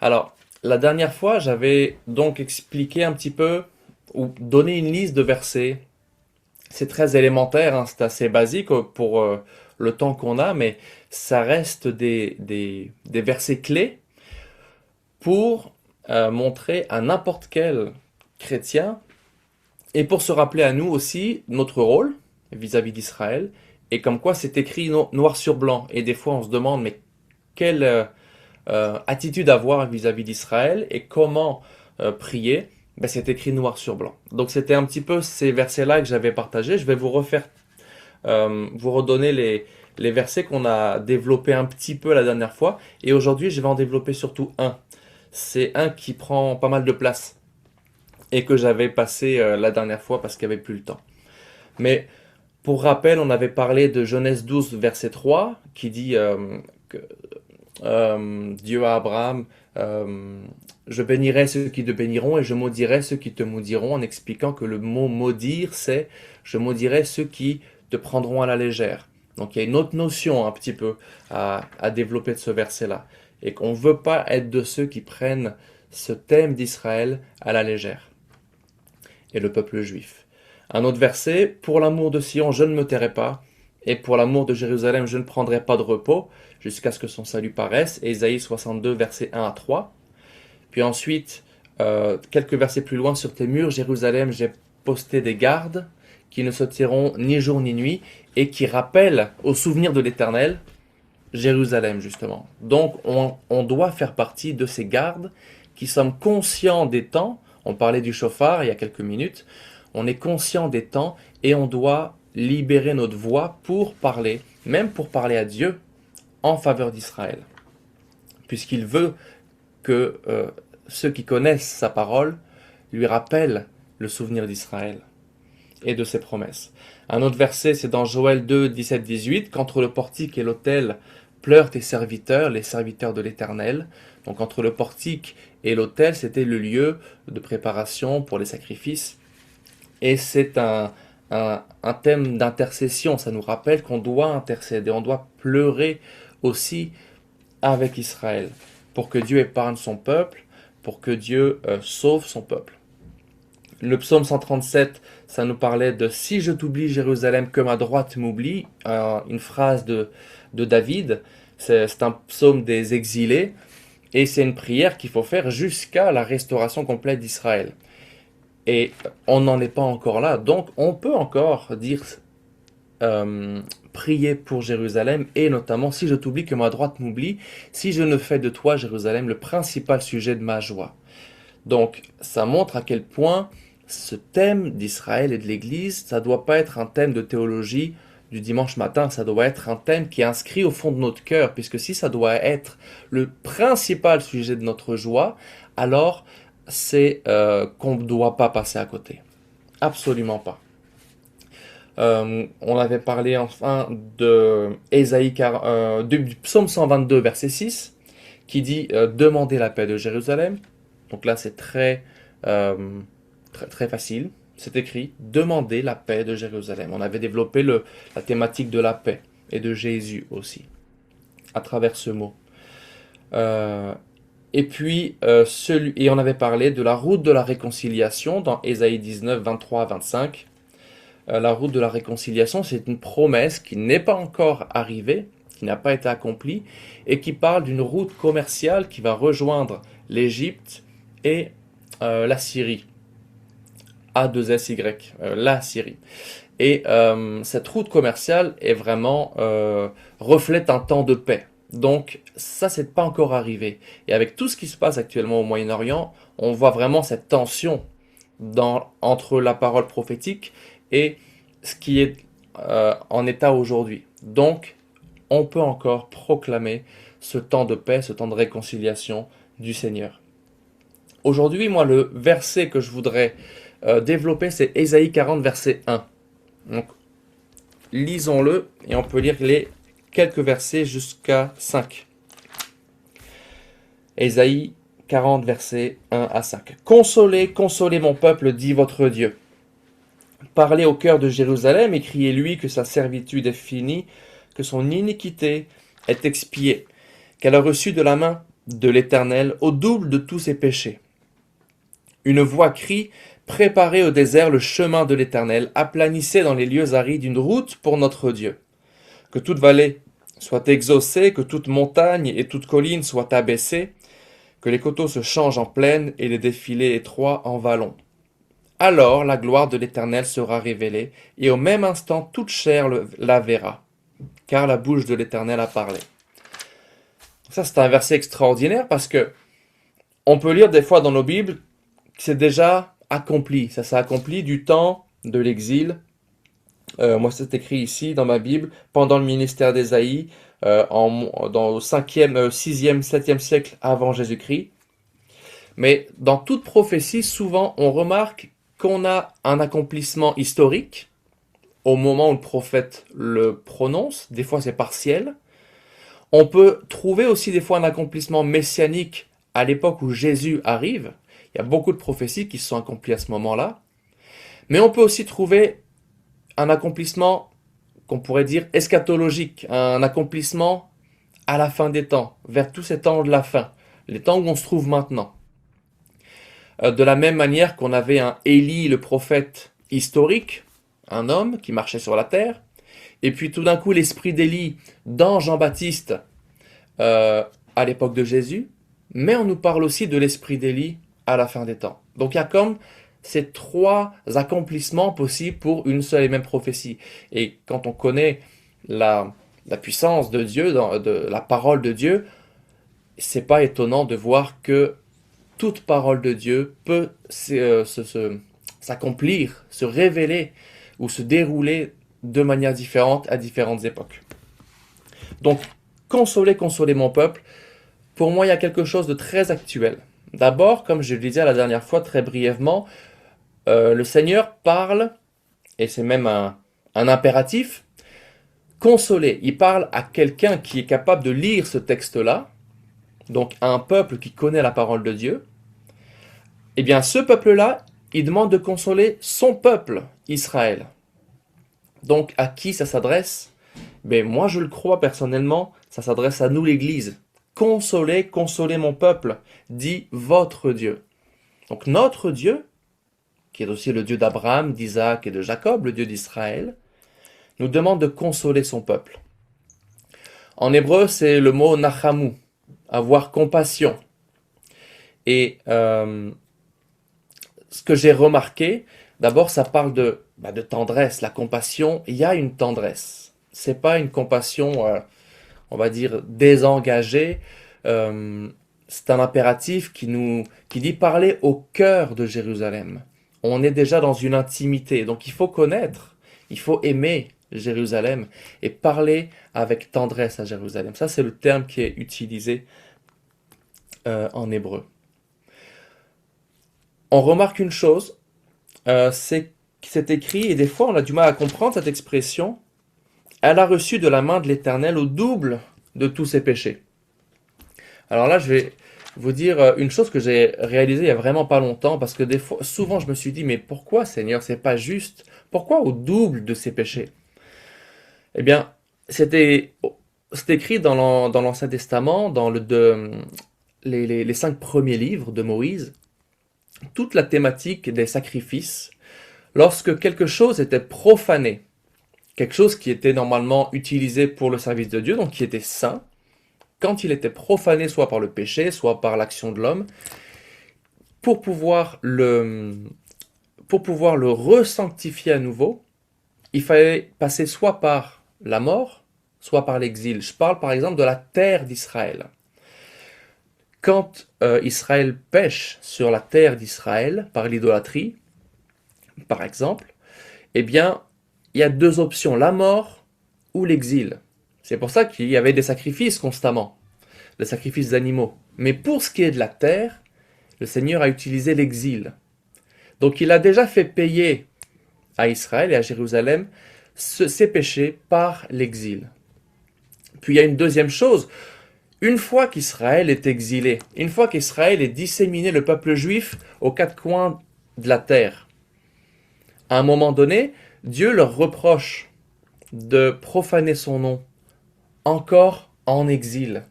Alors, la dernière fois, j'avais donc expliqué un petit peu ou donné une liste de versets. C'est très élémentaire, hein, c'est assez basique pour le temps qu'on a, mais ça reste des versets clés pour montrer à n'importe quel chrétien et pour se rappeler à nous aussi notre rôle vis-à-vis d'Israël et comme quoi c'est écrit noir sur blanc. Et des fois, on se demande, mais quelle attitude à avoir vis-à-vis d'Israël et comment prier, ben, c'est écrit noir sur blanc. Donc c'était un petit peu ces versets-là que j'avais partagés. Je vais vous refaire, vous redonner les versets qu'on a développés un petit peu la dernière fois. Et aujourd'hui, je vais en développer surtout un. C'est un qui prend pas mal de place et que j'avais passé la dernière fois parce qu'il n'y avait plus le temps. Mais pour rappel, on avait parlé de Genèse 12, verset 3, qui dit que Dieu à Abraham, je bénirai ceux qui te béniront et je maudirai ceux qui te maudiront, en expliquant que le mot maudire, c'est je maudirai ceux qui te prendront à la légère. Donc il y a une autre notion un petit peu à développer de ce verset-là. Et qu'on ne veut pas être de ceux qui prennent ce thème d'Israël à la légère. Et le peuple juif. Un autre verset, pour l'amour de Sion, je ne me tairai pas, et pour l'amour de Jérusalem, je ne prendrai pas de repos, jusqu'à ce que son salut paraisse. Ésaïe 62, versets 1 à 3. Puis ensuite, quelques versets plus loin, sur tes murs, Jérusalem, j'ai posté des gardes, qui ne se tireront ni jour ni nuit, et qui rappellent au souvenir de l'Éternel, Jérusalem justement. Donc on doit faire partie de ces gardes qui sommes conscients des temps. On parlait du chauffard il y a quelques minutes. On est conscient des temps et on doit libérer notre voix pour parler, même pour parler à Dieu en faveur d'Israël. Puisqu'il veut que ceux qui connaissent sa parole lui rappellent le souvenir d'Israël et de ses promesses. Un autre verset, c'est dans Joël 2, 17-18, qu'entre le portique et l'autel pleurent tes serviteurs, les serviteurs de l'Éternel. Donc entre le portique et l'autel, c'était le lieu de préparation pour les sacrifices. Et c'est un thème d'intercession, ça nous rappelle qu'on doit intercéder, on doit pleurer aussi avec Israël, pour que Dieu épargne son peuple, pour que Dieu sauve son peuple. Le psaume 137, ça nous parlait de « Si je t'oublie Jérusalem, que ma droite m'oublie », une phrase de David. C'est un psaume des exilés, et c'est une prière qu'il faut faire jusqu'à la restauration complète d'Israël. Et on n'en est pas encore là, donc on peut encore dire prier pour Jérusalem, et notamment « Si je t'oublie, que ma droite m'oublie, si je ne fais de toi, Jérusalem, le principal sujet de ma joie ». Donc ça montre à quel point ce thème d'Israël et de l'Église, ça ne doit pas être un thème de théologie du dimanche matin, ça doit être un thème qui est inscrit au fond de notre cœur, puisque si ça doit être le principal sujet de notre joie, alors c'est qu'on ne doit pas passer à côté. Absolument pas. On avait parlé enfin de du psaume 122, verset 6, qui dit Demandez la paix de Jérusalem. Donc là, c'est très facile. C'est écrit Demandez la paix de Jérusalem. On avait développé la thématique de la paix et de Jésus aussi, à travers ce mot. Et puis, et on avait parlé de la route de la réconciliation dans Ésaïe 19, 23 à 25. La route de la réconciliation, c'est une promesse qui n'est pas encore arrivée, qui n'a pas été accomplie, et qui parle d'une route commerciale qui va rejoindre l'Égypte et la Syrie. A2SY, la Syrie. Et cette route commerciale est vraiment reflète un temps de paix. Donc ça, c'est pas encore arrivé. Et avec tout ce qui se passe actuellement au Moyen-Orient, on voit vraiment cette tension entre la parole prophétique et ce qui est en état aujourd'hui. Donc, on peut encore proclamer ce temps de paix, ce temps de réconciliation du Seigneur. Aujourd'hui, moi, le verset que je voudrais développer, c'est Ésaïe 40, verset 1. Donc, lisons-le et on peut lire les quelques versets jusqu'à 5. Ésaïe 40, versets 1 à 5. Consolez, consolez mon peuple, dit votre Dieu. Parlez au cœur de Jérusalem et criez-lui que sa servitude est finie, que son iniquité est expiée, qu'elle a reçu de la main de l'Éternel au double de tous ses péchés. Une voix crie: préparez au désert le chemin de l'Éternel, aplanissez dans les lieux arides une route pour notre Dieu. Que toute vallée soit exaucée, que toute montagne et toute colline soient abaissées, que les coteaux se changent en plaine et les défilés étroits en vallons. Alors la gloire de l'Éternel sera révélée, et au même instant toute chair la verra, car la bouche de l'Éternel a parlé. Ça, c'est un verset extraordinaire parce que on peut lire des fois dans nos Bibles que c'est déjà accompli. Ça s'est accompli du temps de l'exil. Moi, c'est écrit ici dans ma Bible, pendant le ministère d'Ésaïe, dans le 5e, 6e, 7e siècle avant Jésus-Christ. Mais dans toute prophétie, souvent, on remarque qu'on a un accomplissement historique au moment où le prophète le prononce. Des fois, c'est partiel. On peut trouver aussi des fois un accomplissement messianique à l'époque où Jésus arrive. Il y a beaucoup de prophéties qui se sont accomplies à ce moment-là. Mais on peut aussi trouver un accomplissement qu'on pourrait dire eschatologique, un accomplissement à la fin des temps, vers tous ces temps de la fin, les temps où on se trouve maintenant. De la même manière qu'on avait un Élie, le prophète historique, un homme qui marchait sur la terre, et puis tout d'un coup l'esprit d'Élie dans Jean-Baptiste à l'époque de Jésus, mais on nous parle aussi de l'esprit d'Élie à la fin des temps. Donc il y a comme ces trois accomplissements possibles pour une seule et même prophétie. Et quand on connaît la puissance de Dieu, de la parole de Dieu, c'est pas étonnant de voir que toute parole de Dieu peut s'accomplir, se révéler ou se dérouler de manière différente à différentes époques. Donc, consoler mon peuple, pour moi, il y a quelque chose de très actuel. D'abord, comme je le disais la dernière fois très brièvement, le Seigneur parle, et c'est même un impératif, consoler. Il parle à quelqu'un qui est capable de lire ce texte-là, donc à un peuple qui connaît la parole de Dieu. Eh bien, ce peuple-là, il demande de consoler son peuple, Israël. Donc, à qui ça s'adresse? Ben, moi, je le crois personnellement, ça s'adresse à nous, l'Église. Consolez mon peuple, dit votre Dieu. Donc, notre Dieu, qui est aussi le Dieu d'Abraham, d'Isaac et de Jacob, le Dieu d'Israël, nous demande de consoler son peuple. En hébreu, c'est le mot nachamu, avoir compassion. Et ce que j'ai remarqué, d'abord, ça parle de tendresse. La compassion, il y a une tendresse. C'est pas une compassion, on va dire, désengagée. C'est un impératif qui dit parler au cœur de Jérusalem. On est déjà dans une intimité, donc il faut connaître, il faut aimer Jérusalem et parler avec tendresse à Jérusalem. Ça, c'est le terme qui est utilisé en hébreu. On remarque une chose, c'est que c'est écrit, et des fois on a du mal à comprendre cette expression, elle a reçu de la main de l'Éternel au double de tous ses péchés. Alors là, je vais vous dire une chose que j'ai réalisée il y a vraiment pas longtemps, parce que souvent je me suis dit, mais pourquoi Seigneur, c'est pas juste? Pourquoi au double de ses péchés? Eh bien, c'est écrit dans l'Ancien Testament, dans les 5 premiers livres de Moïse, toute la thématique des sacrifices, lorsque quelque chose était profané, quelque chose qui était normalement utilisé pour le service de Dieu, donc qui était saint, quand il était profané soit par le péché, soit par l'action de l'homme, pour pouvoir le resanctifier à nouveau, il fallait passer soit par la mort, soit par l'exil. Je parle par exemple de la terre d'Israël. Quand Israël pêche sur la terre d'Israël par l'idolâtrie, par exemple, eh bien, il y a 2 options, la mort ou l'exil. C'est pour ça qu'il y avait des sacrifices constamment, des sacrifices d'animaux. Mais pour ce qui est de la terre, le Seigneur a utilisé l'exil. Donc il a déjà fait payer à Israël et à Jérusalem ses péchés par l'exil. Puis il y a une deuxième chose, une fois qu'Israël est exilé, une fois qu'Israël est disséminé, le peuple juif, aux 4 coins de la terre, à un moment donné, Dieu leur reproche de profaner son nom, encore en exil.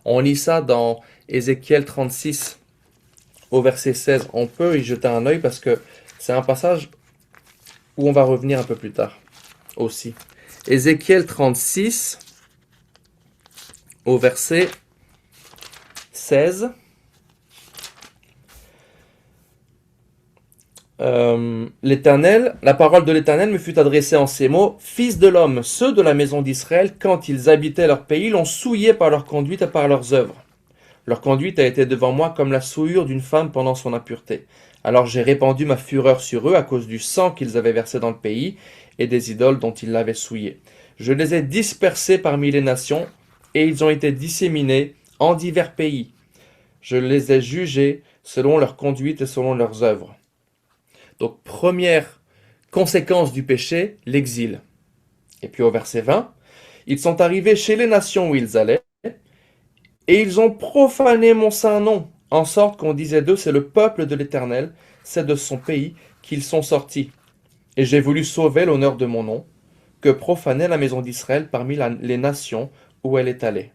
On lit ça dans Ézéchiel 36 au verset 16. On peut y jeter un œil parce que c'est un passage où on va revenir un peu plus tard aussi. Ézéchiel 36 au verset 16. La parole de l'Éternel me fut adressée en ces mots: Fils de l'homme, ceux de la maison d'Israël, quand ils habitaient leur pays, l'ont souillé par leur conduite et par leurs œuvres. Leur conduite a été devant moi comme la souillure d'une femme pendant son impureté. Alors j'ai répandu ma fureur sur eux à cause du sang qu'ils avaient versé dans le pays et des idoles dont ils l'avaient souillé. Je les ai dispersés parmi les nations et ils ont été disséminés en divers pays. Je les ai jugés selon leur conduite et selon leurs œuvres. Donc, première conséquence du péché, l'exil. Et puis au verset 20, ils sont arrivés chez les nations où ils allaient, et ils ont profané mon saint nom, en sorte qu'on disait d'eux, c'est le peuple de l'Éternel, c'est de son pays qu'ils sont sortis. Et j'ai voulu sauver l'honneur de mon nom, que profanait la maison d'Israël parmi les nations où elle est allée.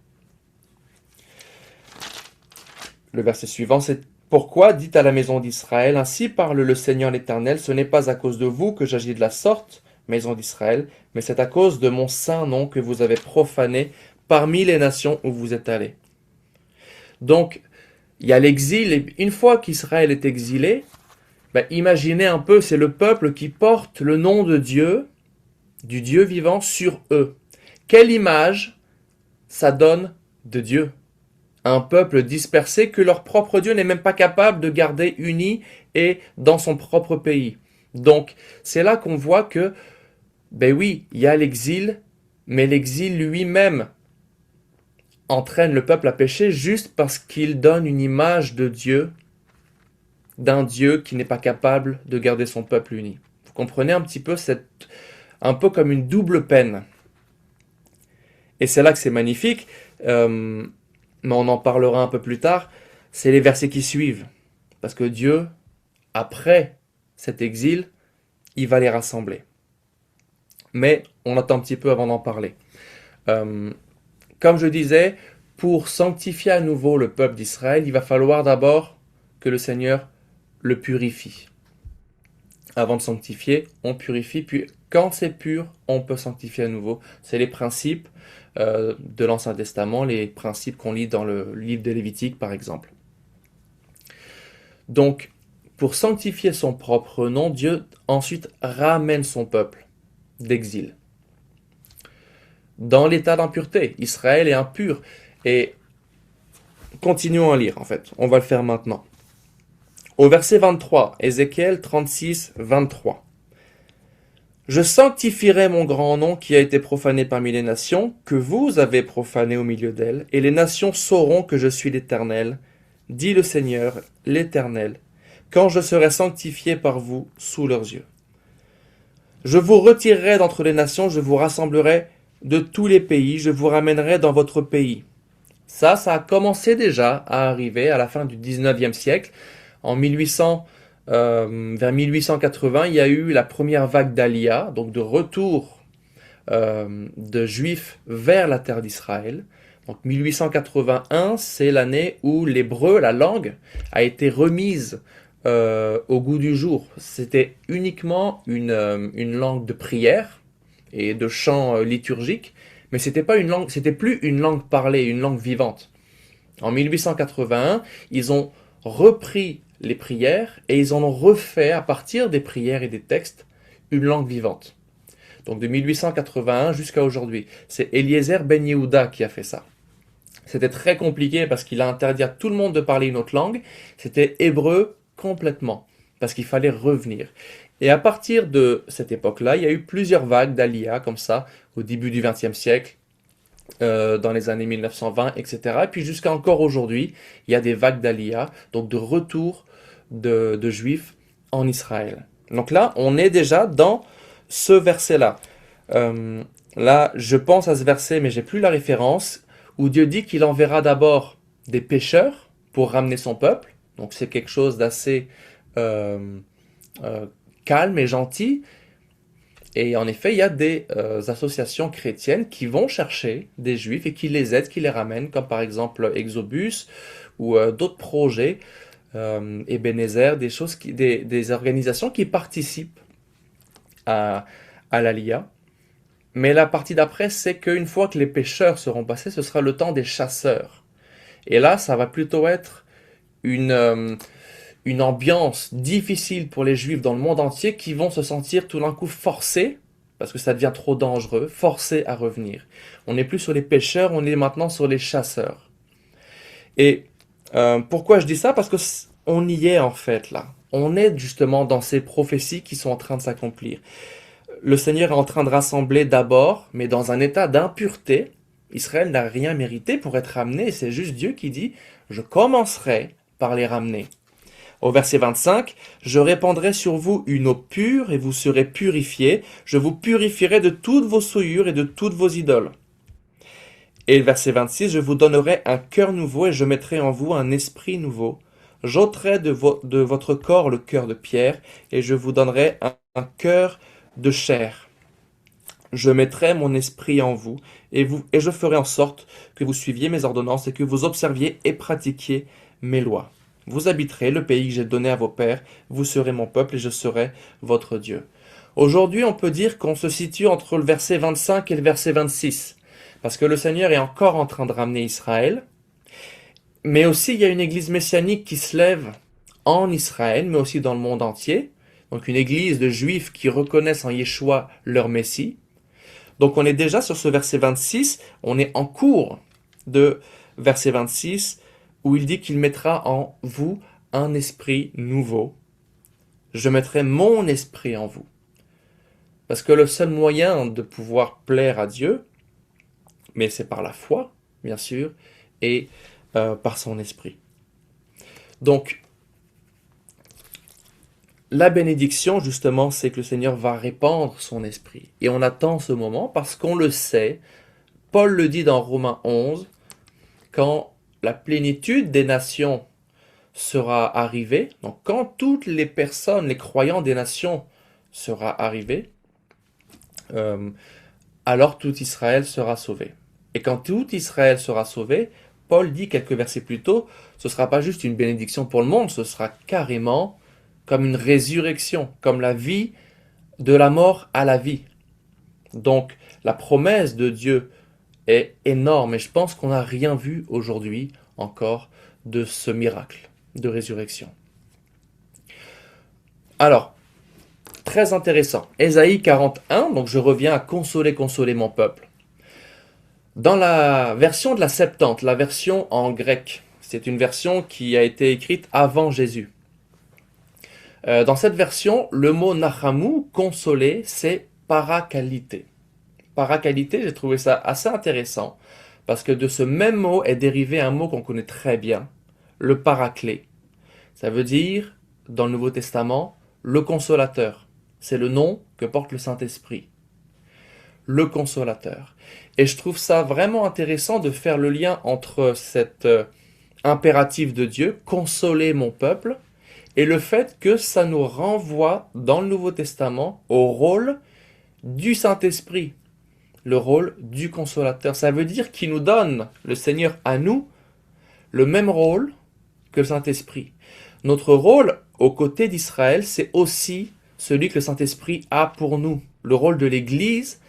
Le verset suivant, c'est: Pourquoi dites à la maison d'Israël, ainsi parle le Seigneur l'Éternel, ce n'est pas à cause de vous que j'agis de la sorte, maison d'Israël, mais c'est à cause de mon saint nom que vous avez profané parmi les nations où vous êtes allés. Donc, il y a l'exil, et une fois qu'Israël est exilé, imaginez un peu, c'est le peuple qui porte le nom de Dieu, du Dieu vivant, sur eux. Quelle image ça donne de Dieu? Un peuple dispersé que leur propre Dieu n'est même pas capable de garder uni et dans son propre pays. Donc, c'est là qu'on voit que, oui, il y a l'exil, mais l'exil lui-même entraîne le peuple à pécher juste parce qu'il donne une image de Dieu, d'un Dieu qui n'est pas capable de garder son peuple uni. Vous comprenez un petit peu, un peu comme une double peine. Et c'est là que c'est magnifique. Mais on en parlera un peu plus tard, c'est les versets qui suivent. Parce que Dieu, après cet exil, il va les rassembler. Mais on attend un petit peu avant d'en parler. Comme je disais, pour sanctifier à nouveau le peuple d'Israël, il va falloir d'abord que le Seigneur le purifie. Avant de sanctifier, on purifie, puis quand c'est pur, on peut sanctifier à nouveau. C'est les principes de l'Ancien Testament, les principes qu'on lit dans le livre de Lévitique, par exemple. Donc, pour sanctifier son propre nom, Dieu ensuite ramène son peuple d'exil. Dans l'état d'impureté, Israël est impur. Et continuons à lire, en fait. On va le faire maintenant. Au verset 23, Ézéchiel 36, 23. Je sanctifierai mon grand nom qui a été profané parmi les nations, que vous avez profané au milieu d'elles, et les nations sauront que je suis l'Éternel, dit le Seigneur, l'Éternel, quand je serai sanctifié par vous sous leurs yeux. Je vous retirerai d'entre les nations, je vous rassemblerai de tous les pays, je vous ramènerai dans votre pays. Ça a commencé déjà à arriver à la fin du 19e siècle. En 1800, vers 1880, il y a eu la première vague d'Aliyah, donc de retour de Juifs vers la terre d'Israël. Donc 1881, c'est l'année où l'hébreu, la langue, a été remise au goût du jour. C'était uniquement une langue de prière et de chant liturgique, mais c'était plus une langue parlée, une langue vivante. En 1881, ils ont repris les prières et ils en ont refait, à partir des prières et des textes, une langue vivante. Donc de 1881 jusqu'à aujourd'hui. C'est Eliezer Ben Yehuda qui a fait ça. C'était très compliqué parce qu'il a interdit à tout le monde de parler une autre langue. C'était hébreu complètement, parce qu'il fallait revenir. Et à partir de cette époque-là, il y a eu plusieurs vagues d'Aliyah comme ça, au début du XXe siècle, dans les années 1920, etc. Et puis jusqu'à encore aujourd'hui, il y a des vagues d'Aliyah, donc de retour de Juifs en Israël. Donc là, on est déjà dans ce verset-là. Là, je pense à ce verset, mais j'ai plus la référence, où Dieu dit qu'il enverra d'abord des pécheurs pour ramener son peuple. Donc c'est quelque chose d'assez calme et gentil. Et en effet, il y a des associations chrétiennes qui vont chercher des juifs et qui les aident, qui les ramènent, comme par exemple Exobus ou d'autres projets, Ebenezer, des organisations qui participent à, à l'Aliyah. Mais la partie d'après, c'est qu'une fois que les pêcheurs seront passés, ce sera le temps des chasseurs. Et là, ça va plutôt être une, euh, une ambiance difficile pour les juifs dans le monde entier qui vont se sentir tout d'un coup forcés, parce que ça devient trop dangereux, forcés à revenir. On n'est plus sur les pêcheurs, on est maintenant sur les chasseurs. Et pourquoi je dis ça? Parce que on y est en fait là. On est justement dans ces prophéties qui sont en train de s'accomplir. Le Seigneur est en train de rassembler d'abord, mais dans un état d'impureté. Israël n'a rien mérité pour être ramené, c'est juste Dieu qui dit, je commencerai par les ramener. Au verset 25, je répandrai sur vous une eau pure et vous serez purifiés, je vous purifierai de toutes vos souillures et de toutes vos idoles. Et le verset 26, je vous donnerai un cœur nouveau et je mettrai en vous un esprit nouveau. J'ôterai de votre corps le cœur de pierre et je vous donnerai un cœur de chair. Je mettrai mon esprit en vous et je ferai en sorte que vous suiviez mes ordonnances et que vous observiez et pratiquiez mes lois. Vous habiterez le pays que j'ai donné à vos pères, vous serez mon peuple et je serai votre Dieu. Aujourd'hui, on peut dire qu'on se situe entre le verset 25 et le verset 26, parce que le Seigneur est encore en train de ramener Israël, mais aussi il y a une église messianique qui se lève en Israël, mais aussi dans le monde entier, donc une église de juifs qui reconnaissent en Yeshua leur Messie. Donc on est déjà sur ce verset 26, on est en cours de verset 26, où il dit qu'il mettra en vous un esprit nouveau. Je mettrai mon esprit en vous. Parce que le seul moyen de pouvoir plaire à Dieu, mais c'est par la foi, bien sûr, et par son esprit. Donc, la bénédiction, justement, c'est que le Seigneur va répandre son esprit. Et on attend ce moment parce qu'on le sait. Paul le dit dans Romains 11, quand la plénitude des nations sera arrivée, donc quand toutes les personnes, les croyants des nations sera arrivé, alors tout Israël sera sauvé. Et quand tout Israël sera sauvé, Paul dit quelques versets plus tôt, ce ne sera pas juste une bénédiction pour le monde, ce sera carrément comme une résurrection, comme la vie de la mort à la vie. Donc la promesse de Dieu est énorme et je pense qu'on n'a rien vu aujourd'hui encore de ce miracle de résurrection. Alors, très intéressant. Ésaïe 41, donc je reviens à consoler mon peuple. Dans la version de la Septante, la version en grec, c'est une version qui a été écrite avant Jésus. Dans cette version, le mot nachamou, consoler, c'est parakalité. Parakalité, j'ai trouvé ça assez intéressant, parce que de ce même mot est dérivé un mot qu'on connaît très bien, le paraclet. Ça veut dire, dans le Nouveau Testament, le consolateur. C'est le nom que porte le Saint-Esprit. Le consolateur. Et je trouve ça vraiment intéressant de faire le lien entre cet impératif de Dieu, consoler mon peuple, et le fait que ça nous renvoie dans le Nouveau Testament au rôle du Saint-Esprit, le rôle du consolateur. Ça veut dire qu'il nous donne, le Seigneur à nous, le même rôle que le Saint-Esprit. Notre rôle aux côtés d'Israël, c'est aussi celui que le Saint-Esprit a pour nous. Le rôle de l'Église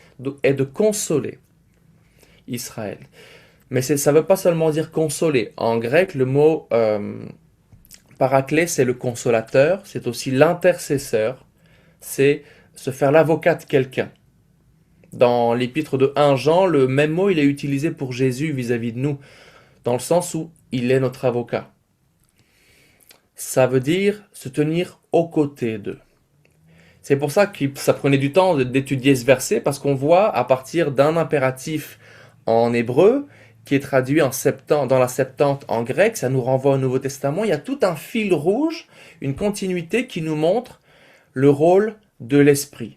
est de consoler Israël. Mais ça ne veut pas seulement dire consoler. En grec, le mot paraclet, c'est le consolateur, c'est aussi l'intercesseur, c'est se faire l'avocat de quelqu'un. Dans l'épître de 1 Jean, le même mot il est utilisé pour Jésus vis-à-vis de nous, dans le sens où il est notre avocat. Ça veut dire se tenir aux côtés d'eux. C'est pour ça que ça prenait du temps d'étudier ce verset, parce qu'on voit à partir d'un impératif en hébreu, qui est traduit dans la Septante en grec, ça nous renvoie au Nouveau Testament, il y a tout un fil rouge, une continuité qui nous montre le rôle de l'Esprit.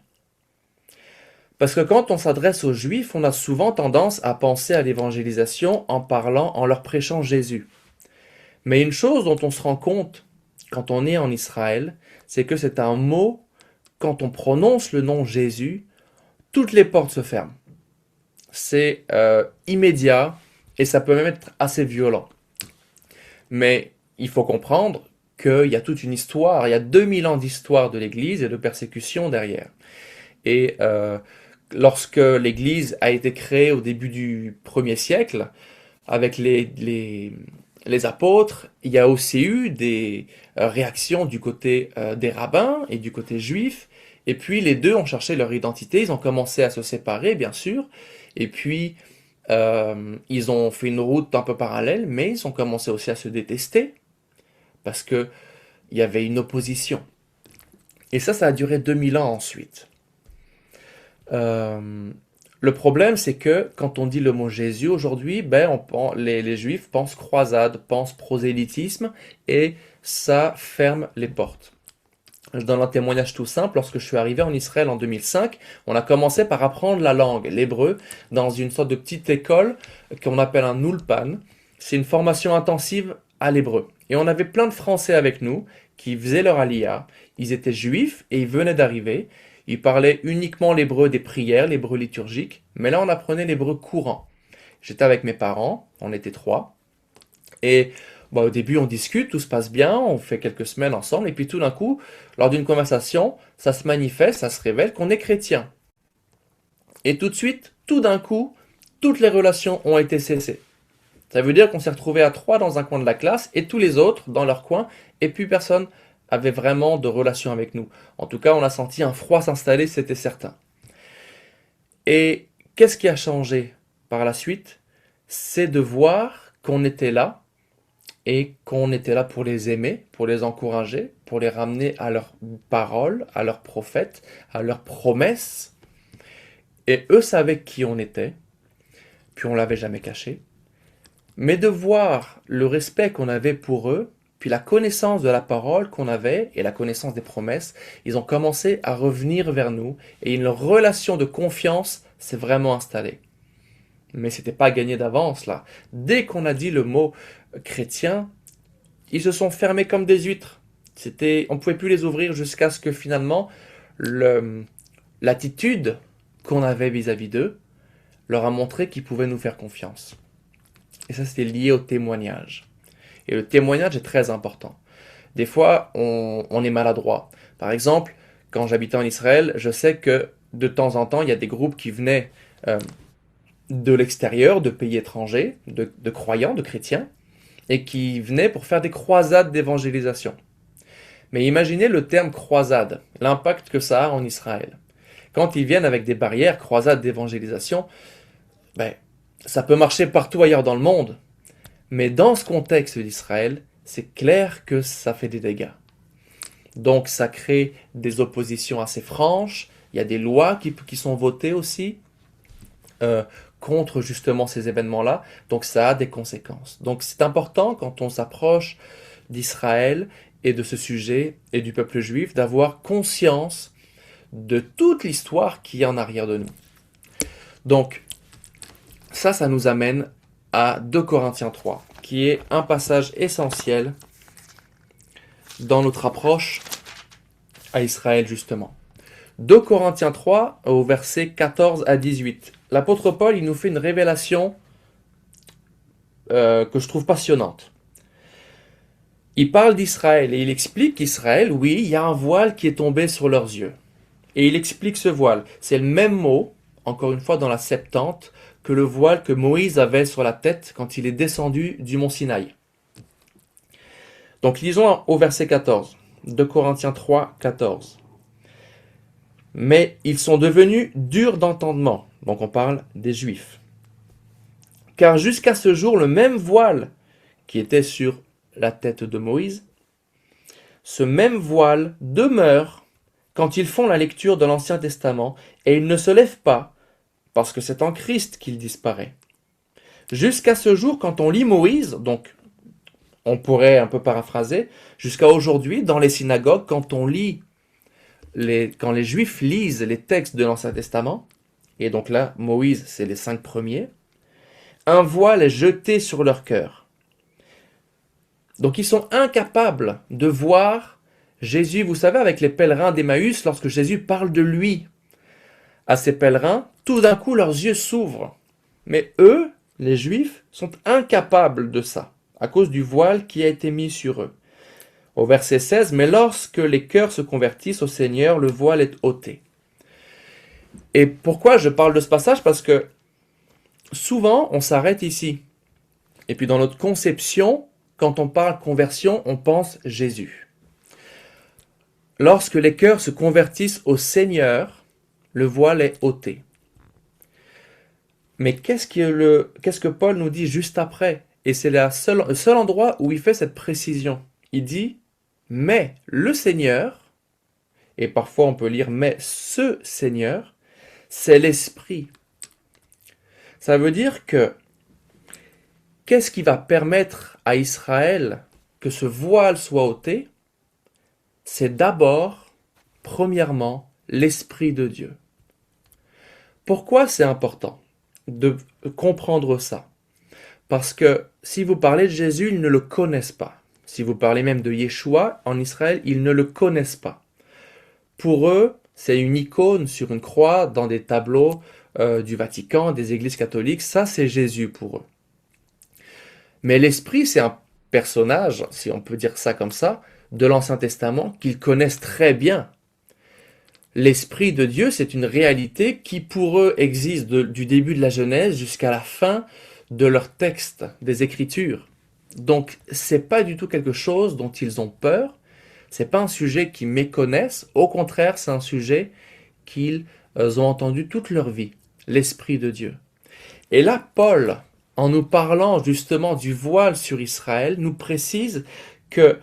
Parce que quand on s'adresse aux Juifs, on a souvent tendance à penser à l'évangélisation en leur prêchant Jésus. Mais une chose dont on se rend compte quand on est en Israël, c'est que c'est un mot, quand on prononce le nom Jésus, toutes les portes se ferment. C'est immédiat et ça peut même être assez violent. Mais il faut comprendre qu'il y a toute une histoire, il y a 2000 ans d'histoire de l'Église et de persécution derrière. Et lorsque l'Église a été créée au début du 1er siècle, avec les apôtres, il y a aussi eu des réactions du côté des rabbins et du côté juif. Et puis les deux ont cherché leur identité, ils ont commencé à se séparer, bien sûr. Et puis ils ont fait une route un peu parallèle, mais ils ont commencé aussi à se détester parce que il y avait une opposition. Et ça a duré 2000 ans ensuite. Le problème, c'est que quand on dit le mot Jésus aujourd'hui, les Juifs pensent croisade, pensent prosélytisme, et ça ferme les portes. Je donne un témoignage tout simple. Lorsque je suis arrivé en Israël en 2005, on a commencé par apprendre la langue, l'hébreu, dans une sorte de petite école qu'on appelle un ulpan. C'est une formation intensive à l'hébreu. Et on avait plein de Français avec nous qui faisaient leur aliyah. Ils étaient juifs et ils venaient d'arriver. Ils parlaient uniquement l'hébreu des prières, l'hébreu liturgique. Mais là, on apprenait l'hébreu courant. J'étais avec mes parents, on était 3. Et au début, on discute, tout se passe bien, on fait quelques semaines ensemble. Et puis tout d'un coup, lors d'une conversation, ça se manifeste, ça se révèle qu'on est chrétien. Et tout de suite, tout d'un coup, toutes les relations ont été cessées. Ça veut dire qu'on s'est retrouvés à 3 dans un coin de la classe et tous les autres dans leur coin, et puis personne avait vraiment de relation avec nous. En tout cas, on a senti un froid s'installer, c'était certain. Et qu'est-ce qui a changé par la suite? C'est de voir qu'on était là, et qu'on était là pour les aimer, pour les encourager, pour les ramener à leurs paroles, à leurs prophètes, à leurs promesses. Et eux savaient qui on était, puis on l'avait jamais caché. Mais de voir le respect qu'on avait pour eux, puis la connaissance de la parole qu'on avait et la connaissance des promesses, ils ont commencé à revenir vers nous et une relation de confiance s'est vraiment installée. Mais c'était pas gagné d'avance là. Dès qu'on a dit le mot chrétien, ils se sont fermés comme des huîtres. On pouvait plus les ouvrir jusqu'à ce que finalement l'attitude qu'on avait vis-à-vis d'eux leur a montré qu'ils pouvaient nous faire confiance. Et ça, c'était lié au témoignage. Et le témoignage est très important. Des fois, on est maladroit. Par exemple, quand j'habitais en Israël, je sais que de temps en temps, il y a des groupes qui venaient de l'extérieur, de pays étrangers, de croyants, de chrétiens, et qui venaient pour faire des croisades d'évangélisation. Mais imaginez le terme croisade, l'impact que ça a en Israël. Quand ils viennent avec des barrières, croisades d'évangélisation, ça peut marcher partout ailleurs dans le monde. Mais dans ce contexte d'Israël, c'est clair que ça fait des dégâts. Donc ça crée des oppositions assez franches, il y a des lois qui sont votées aussi contre justement ces événements-là, donc ça a des conséquences. Donc c'est important quand on s'approche d'Israël et de ce sujet et du peuple juif d'avoir conscience de toute l'histoire qui est en arrière de nous. Donc ça nous amène à 2 Corinthiens 3, qui est un passage essentiel dans notre approche à Israël justement. 2 Corinthiens 3 au verset 14 à 18. L'apôtre Paul, il nous fait une révélation que je trouve passionnante. Il parle d'Israël et il explique qu'Israël, oui, il y a un voile qui est tombé sur leurs yeux. Et il explique ce voile. C'est le même mot, encore une fois dans la Septante, que le voile que Moïse avait sur la tête quand il est descendu du mont Sinaï. Donc lisons au verset 14, 2 Corinthiens 3, 14. Mais ils sont devenus durs d'entendement. Donc on parle des Juifs. Car jusqu'à ce jour, le même voile qui était sur la tête de Moïse, ce même voile demeure quand ils font la lecture de l'Ancien Testament et il ne se lève pas parce que c'est en Christ qu'il disparaît. Jusqu'à ce jour, quand on lit Moïse, donc on pourrait un peu paraphraser, jusqu'à aujourd'hui, dans les synagogues, quand les Juifs lisent les textes de l'Ancien Testament, et donc là, Moïse, c'est les 5 premiers, un voile est jeté sur leur cœur. Donc ils sont incapables de voir Jésus, vous savez, avec les pèlerins d'Emmaüs, lorsque Jésus parle de lui, à ces pèlerins, tout d'un coup leurs yeux s'ouvrent. Mais eux, les Juifs, sont incapables de ça, à cause du voile qui a été mis sur eux. Au verset 16, mais lorsque les cœurs se convertissent au Seigneur, le voile est ôté. Et pourquoi je parle de ce passage? Parce que souvent, on s'arrête ici. Et puis dans notre conception, quand on parle conversion, on pense Jésus. Lorsque les cœurs se convertissent au Seigneur, le voile est ôté. Mais qu'est-ce que Paul nous dit juste après? Et c'est le seul endroit où il fait cette précision. Il dit, mais le Seigneur, et parfois on peut lire, mais ce Seigneur, c'est l'Esprit. Ça veut dire que, qu'est-ce qui va permettre à Israël que ce voile soit ôté? C'est d'abord, premièrement, l'Esprit de Dieu. Pourquoi c'est important de comprendre ça? Parce que si vous parlez de Jésus, ils ne le connaissent pas. Si vous parlez même de Yeshua, en Israël, ils ne le connaissent pas. Pour eux, c'est une icône sur une croix dans des tableaux du Vatican, des églises catholiques. Ça, c'est Jésus pour eux. Mais l'Esprit, c'est un personnage, si on peut dire ça comme ça, de l'Ancien Testament qu'ils connaissent très bien. L'Esprit de Dieu, c'est une réalité qui pour eux existe du début de la Genèse jusqu'à la fin de leur texte, des Écritures. Donc, c'est pas du tout quelque chose dont ils ont peur. C'est pas un sujet qu'ils méconnaissent. Au contraire, c'est un sujet qu'ils ont entendu toute leur vie. L'Esprit de Dieu. Et là, Paul, en nous parlant justement du voile sur Israël, nous précise que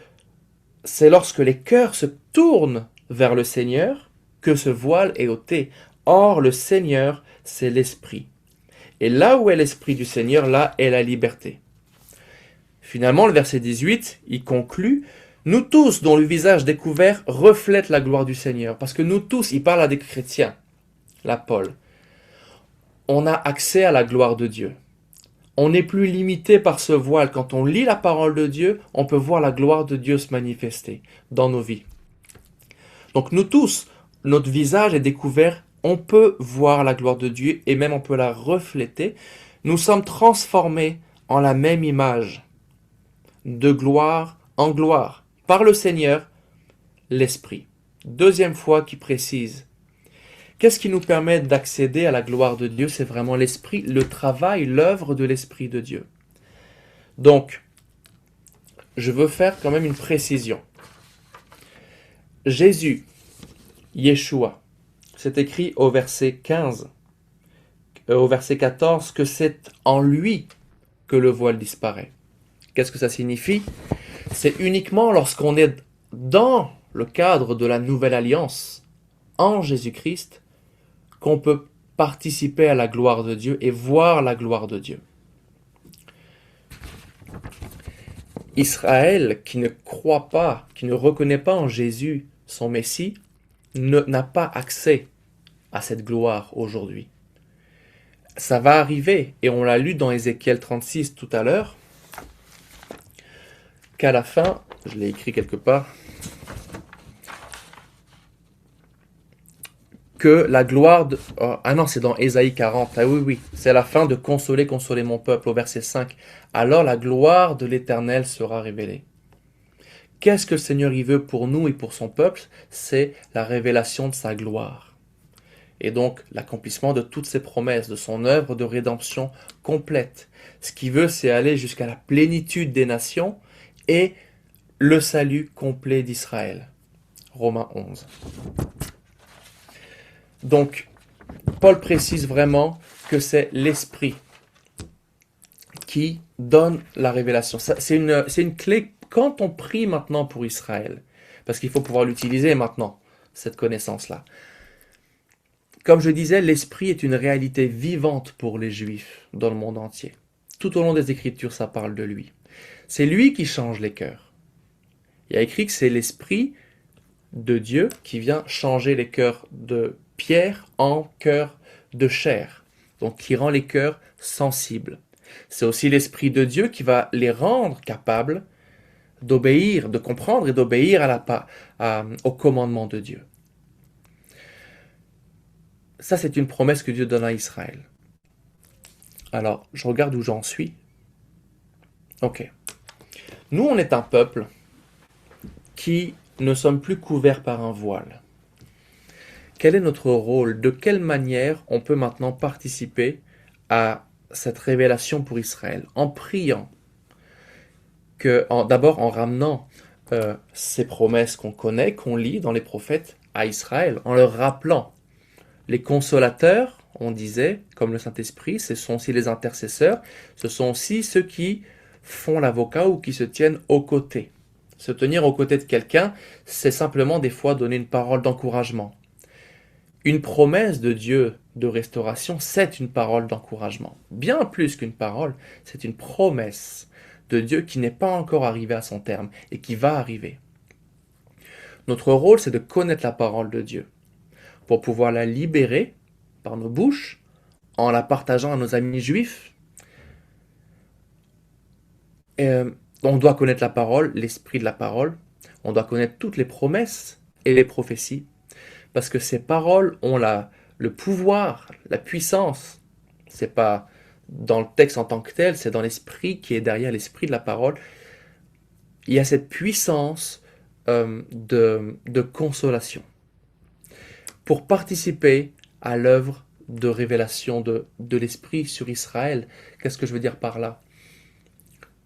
c'est lorsque les cœurs se tournent vers le Seigneur que ce voile est ôté. Or, le Seigneur, c'est l'Esprit. Et là où est l'Esprit du Seigneur, là est la liberté. Finalement, le verset 18, il conclut, « Nous tous, dont le visage découvert reflète la gloire du Seigneur. » Parce que nous tous, il parle à des chrétiens, là Paul, on a accès à la gloire de Dieu. On n'est plus limité par ce voile. Quand on lit la parole de Dieu, on peut voir la gloire de Dieu se manifester dans nos vies. Donc nous tous, notre visage est découvert, on peut voir la gloire de Dieu et même on peut la refléter. Nous sommes transformés en la même image, de gloire en gloire, par le Seigneur, l'Esprit. Deuxième fois qui précise, qu'est-ce qui nous permet d'accéder à la gloire de Dieu? C'est vraiment l'Esprit, le travail, l'œuvre de l'Esprit de Dieu. Donc, je veux faire quand même une précision. Jésus, Yeshua, c'est écrit au verset 15, au verset 14, que c'est en lui que le voile disparaît. Qu'est-ce que ça signifie? C'est uniquement lorsqu'on est dans le cadre de la nouvelle alliance, en Jésus-Christ, qu'on peut participer à la gloire de Dieu et voir la gloire de Dieu. Israël, qui ne croit pas, qui ne reconnaît pas en Jésus son Messie, n'a pas accès à cette gloire aujourd'hui. Ça va arriver, et on l'a lu dans Ézéchiel 36 tout à l'heure, qu'à la fin, je l'ai écrit quelque part, que la gloire de... Ah non, c'est dans Ésaïe 40. Ah oui, c'est la fin de consoler mon peuple, au verset 5. Alors la gloire de l'Éternel sera révélée. Qu'est-ce que le Seigneur y veut pour nous et pour son peuple? C'est la révélation de sa gloire. Et donc l'accomplissement de toutes ses promesses, de son œuvre de rédemption complète. Ce qu'il veut, c'est aller jusqu'à la plénitude des nations et le salut complet d'Israël. Romains 11. Donc, Paul précise vraiment que c'est l'Esprit qui donne la révélation. C'est une clé quand on prie maintenant pour Israël, parce qu'il faut pouvoir l'utiliser maintenant, cette connaissance-là. Comme je disais, l'Esprit est une réalité vivante pour les Juifs dans le monde entier. Tout au long des Écritures, ça parle de lui. C'est lui qui change les cœurs. Il y a écrit que c'est l'Esprit de Dieu qui vient changer les cœurs de pierre en cœurs de chair, donc qui rend les cœurs sensibles. C'est aussi l'Esprit de Dieu qui va les rendre capables d'obéir, de comprendre et d'obéir au commandement de Dieu. Ça, c'est une promesse que Dieu donne à Israël. Alors, je regarde où j'en suis. Ok. Nous, on est un peuple qui ne sommes plus couverts par un voile. Quel est notre rôle? De quelle manière on peut maintenant participer à cette révélation pour Israël? En priant, d'abord en ramenant ces promesses qu'on connaît, qu'on lit dans les prophètes à Israël, en leur rappelant. Les consolateurs, on disait, comme le Saint-Esprit, ce sont aussi les intercesseurs, ce sont aussi ceux qui font l'avocat ou qui se tiennent aux côtés. Se tenir aux côtés de quelqu'un, c'est simplement des fois donner une parole d'encouragement. Une promesse de Dieu de restauration, c'est une parole d'encouragement. Bien plus qu'une parole, c'est une promesse de Dieu qui n'est pas encore arrivée à son terme et qui va arriver. Notre rôle, c'est de connaître la parole de Dieu pour pouvoir la libérer par nos bouches, en la partageant à nos amis juifs. On doit connaître la parole, l'esprit de la parole. On doit connaître toutes les promesses et les prophéties. Parce que ces paroles ont le pouvoir, la puissance. C'est pas dans le texte en tant que tel, c'est dans l'esprit qui est derrière l'esprit de la parole. Il y a cette puissance de consolation. Pour participer à l'œuvre de révélation de l'esprit sur Israël, qu'est-ce que je veux dire par là?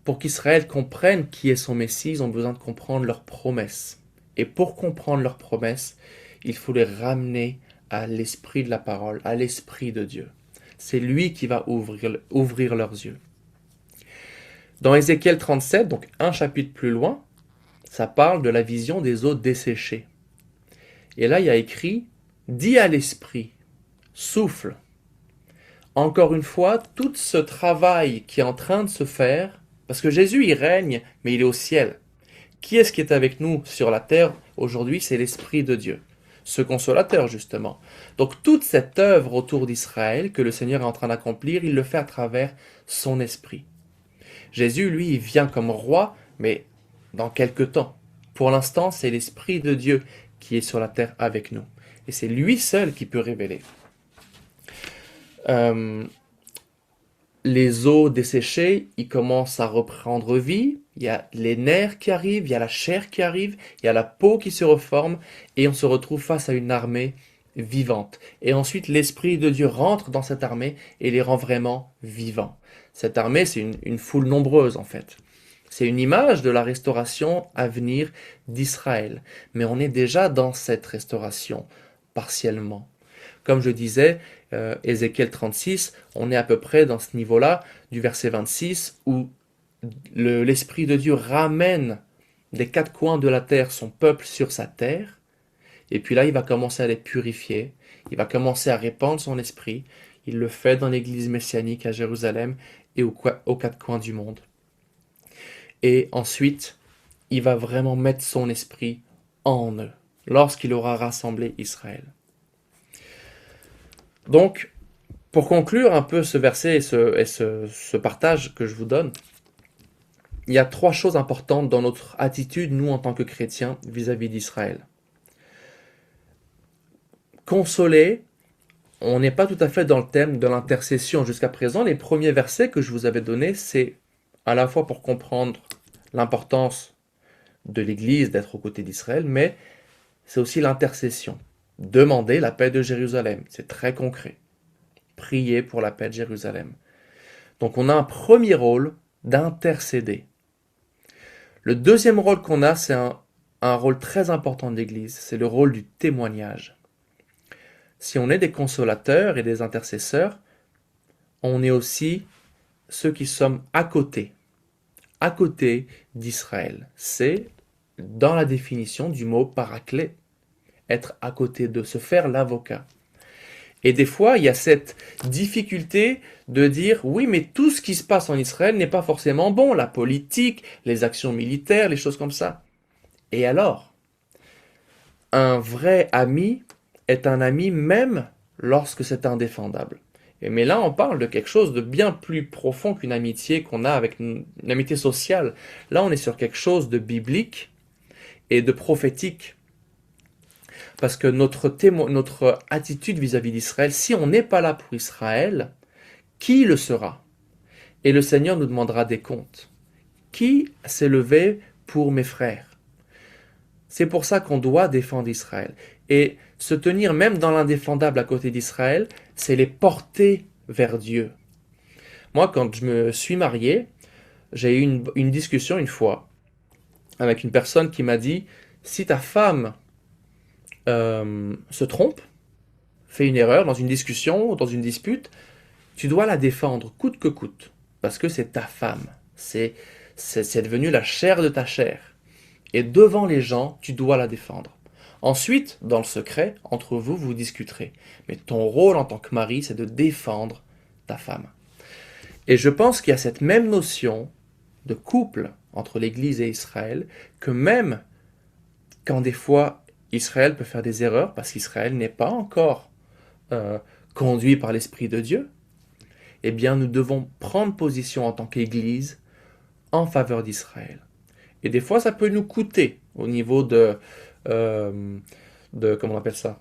Pour qu'Israël comprenne qui est son Messie, ils ont besoin de comprendre leurs promesses. Et pour comprendre leurs promesses, il faut les ramener à l'esprit de la parole, à l'esprit de Dieu. C'est lui qui va ouvrir leurs yeux. Dans Ézéchiel 37, donc un chapitre plus loin, ça parle de la vision des eaux desséchées. Et là, il y a écrit « Dis à l'esprit, souffle ». Encore une fois, tout ce travail qui est en train de se faire, parce que Jésus, il règne, mais il est au ciel. Qui est-ce qui est avec nous sur la terre aujourd'hui? C'est l'Esprit de Dieu, ce consolateur justement. Donc toute cette œuvre autour d'Israël que le Seigneur est en train d'accomplir, il le fait à travers son Esprit. Jésus, lui, il vient comme roi, mais dans quelque temps. Pour l'instant, c'est l'Esprit de Dieu qui est sur la terre avec nous. Et c'est lui seul qui peut révéler. Les os desséchés, ils commencent à reprendre vie, il y a les nerfs qui arrivent, il y a la chair qui arrive, il y a la peau qui se reforme, et on se retrouve face à une armée vivante. Et ensuite, l'Esprit de Dieu rentre dans cette armée et les rend vraiment vivants. Cette armée, c'est une foule nombreuse en fait. C'est une image de la restauration à venir d'Israël. Mais on est déjà dans cette restauration, partiellement. Comme je disais, Ézéchiel 36, on est à peu près dans ce niveau-là, du verset 26, où l'Esprit de Dieu ramène des quatre coins de la terre son peuple sur sa terre, et puis là, il va commencer à les purifier, il va commencer à répandre son esprit, il le fait dans l'église messianique à Jérusalem et aux quatre coins du monde. Et ensuite, il va vraiment mettre son esprit en eux, lorsqu'il aura rassemblé Israël. Donc, pour conclure un peu ce verset et ce partage que je vous donne, il y a trois choses importantes dans notre attitude, nous, en tant que chrétiens, vis-à-vis d'Israël. Consoler, on n'est pas tout à fait dans le thème de l'intercession. Jusqu'à présent, les premiers versets que je vous avais donnés, c'est à la fois pour comprendre l'importance de l'Église d'être aux côtés d'Israël, mais c'est aussi l'intercession. Demander la paix de Jérusalem, c'est très concret. Prier pour la paix de Jérusalem. Donc on a un premier rôle d'intercéder. Le deuxième rôle qu'on a, c'est un rôle très important de l'Église, c'est le rôle du témoignage. Si on est des consolateurs et des intercesseurs, on est aussi ceux qui sommes à côté d'Israël. C'est dans la définition du mot paraclet, être à côté de, se faire l'avocat. Et des fois, il y a cette difficulté de dire, oui, mais tout ce qui se passe en Israël n'est pas forcément bon, la politique, les actions militaires, les choses comme ça. Et alors, un vrai ami est un ami même lorsque c'est indéfendable. Mais là, on parle de quelque chose de bien plus profond qu'une amitié qu'on a avec une amitié sociale. Là, on est sur quelque chose de biblique et de prophétique. Parce que notre attitude vis-à-vis d'Israël, si on n'est pas là pour Israël, qui le sera? Et le Seigneur nous demandera des comptes. Qui s'est levé pour mes frères? C'est pour ça qu'on doit défendre Israël. Et se tenir même dans l'indéfendable à côté d'Israël, c'est les porter vers Dieu. Moi, quand je me suis marié, j'ai eu une discussion une fois avec une personne qui m'a dit, si ta femme se trompe, fait une erreur dans une discussion ou dans une dispute, tu dois la défendre coûte que coûte, parce que c'est ta femme, c'est devenu la chair de ta chair. Et devant les gens, tu dois la défendre. Ensuite, dans le secret, entre vous, vous discuterez. Mais ton rôle en tant que mari, c'est de défendre ta femme. Et je pense qu'il y a cette même notion de couple entre l'Église et Israël, que même quand des fois Israël peut faire des erreurs, parce qu'Israël n'est pas encore conduit par l'Esprit de Dieu, eh bien nous devons prendre position en tant qu'Église en faveur d'Israël. Et des fois ça peut nous coûter au niveau comment on appelle ça,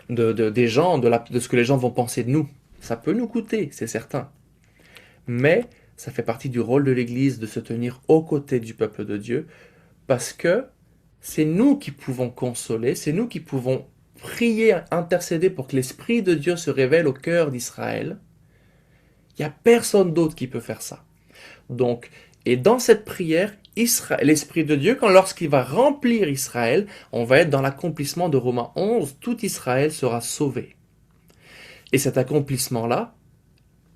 des gens, de ce que les gens vont penser de nous. Ça peut nous coûter, c'est certain. Mais ça fait partie du rôle de l'Église de se tenir aux côtés du peuple de Dieu, parce que c'est nous qui pouvons consoler, c'est nous qui pouvons prier, intercéder pour que l'Esprit de Dieu se révèle au cœur d'Israël. Il n'y a personne d'autre qui peut faire ça. Donc, et dans cette prière, l'Esprit de Dieu, lorsqu'il va remplir Israël, on va être dans l'accomplissement de Romains 11, tout Israël sera sauvé. Et cet accomplissement-là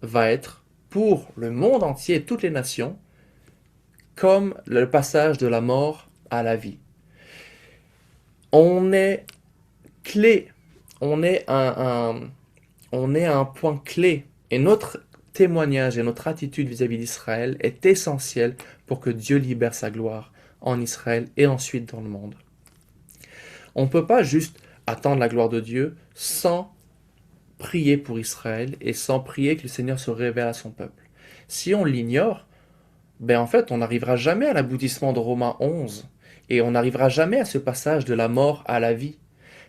va être pour le monde entier et toutes les nations, comme le passage de la mort à la vie. On est clé, on est à un point clé, et notre témoignage et notre attitude vis-à-vis d'Israël est essentielle pour que Dieu libère sa gloire en Israël et ensuite dans le monde. On ne peut pas juste attendre la gloire de Dieu sans prier pour Israël et sans prier que le Seigneur se révèle à son peuple. Si on l'ignore, en fait, on n'arrivera jamais à l'aboutissement de Romains 11 et on n'arrivera jamais à ce passage de la mort à la vie.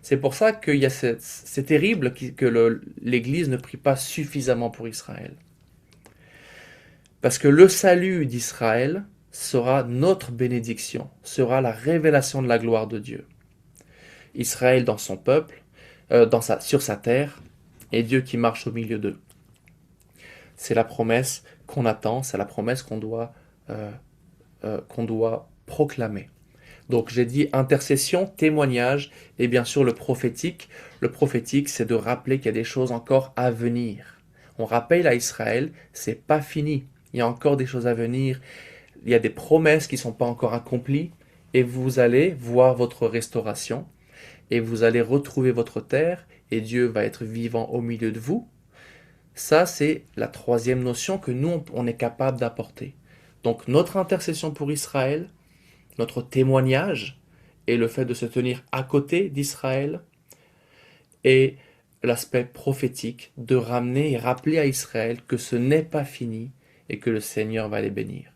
C'est pour ça qu'il y a c'est terrible que l'Église ne prie pas suffisamment pour Israël. Parce que le salut d'Israël sera notre bénédiction, sera la révélation de la gloire de Dieu. Israël dans son peuple, sur sa terre, et Dieu qui marche au milieu d'eux. C'est la promesse qu'on attend, c'est la promesse qu'on doit proclamer. Donc j'ai dit intercession, témoignage, et bien sûr le prophétique. Le prophétique, c'est de rappeler qu'il y a des choses encore à venir. On rappelle à Israël, c'est pas fini. Il y a encore des choses à venir. Il y a des promesses qui ne sont pas encore accomplies. Et vous allez voir votre restauration. Et vous allez retrouver votre terre. Et Dieu va être vivant au milieu de vous. Ça, c'est la troisième notion que nous, on est capable d'apporter. Donc notre intercession pour Israël, notre témoignage et le fait de se tenir à côté d'Israël et l'aspect prophétique de ramener et rappeler à Israël que ce n'est pas fini et que le Seigneur va les bénir.